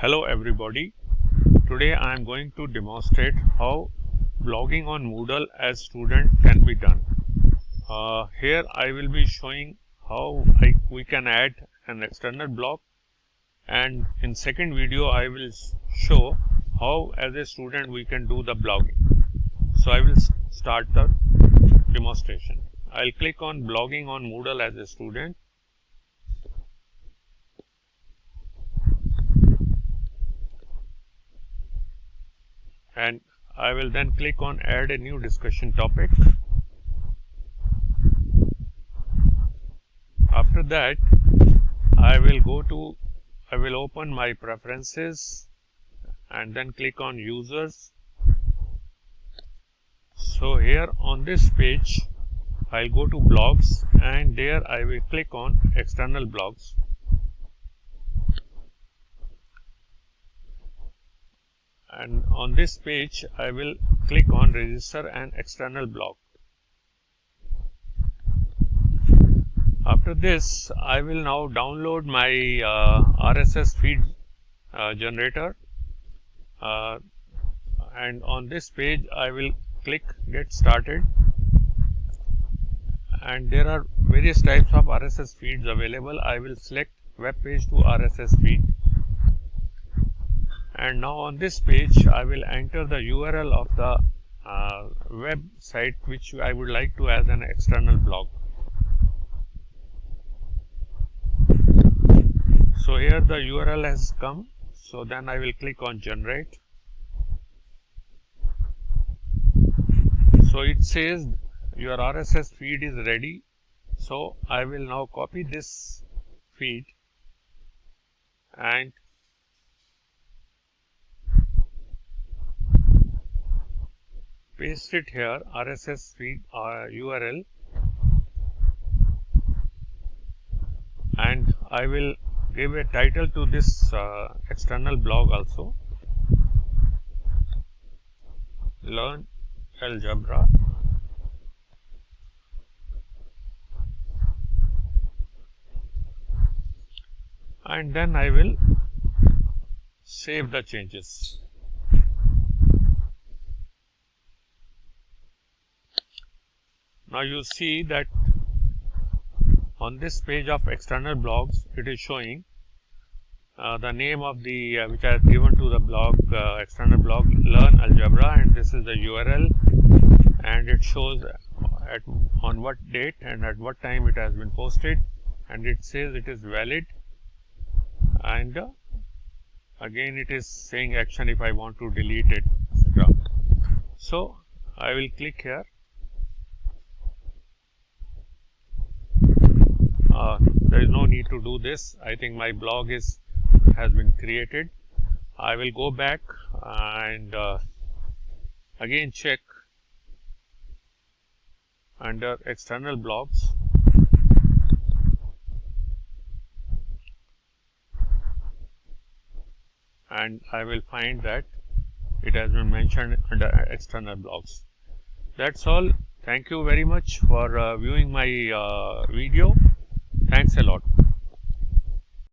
Hello everybody. Today I am going to demonstrate how blogging on Moodle as student can be done. Here I will be showing how we can add an external blog, and in second video I will show how as a student we can do the blogging. So I will start the demonstration. I'll click on blogging on Moodle as a student. And I will then click on add a new discussion topic. After that, I will open my preferences and then click on users. So here on this page, I'll go to blogs, and there I will click on external blogs. And on this page, I will click on register an external blog. After this, I will now download my RSS feed generator, and on this page I will click get started, and there are various types of RSS feeds available. I will select web page to RSS feed, and now on this page I will enter the URL of the website which I would like to as an external blog. So here the URL has come, so then I will click on generate. So it says your RSS feed is ready. So I will now copy this feed and paste it here, RSS feed URL, and I will give a title to this external blog also, Learn Algebra. And then I will save the changes. Now you see that on this page of external blogs, it is showing the name of the which I have given to the blog, external blog, Learn Algebra, and this is the URL, and it shows on what date and at what time it has been posted, and it says it is valid, and again it is saying action if I want to delete it, etc. So I will click here. There is no need to do this. I think my blog has been created. I will go back and again check under external blogs, and I will find that it has been mentioned under external blogs. That's all. Thank you very much for viewing my video. Thanks a lot.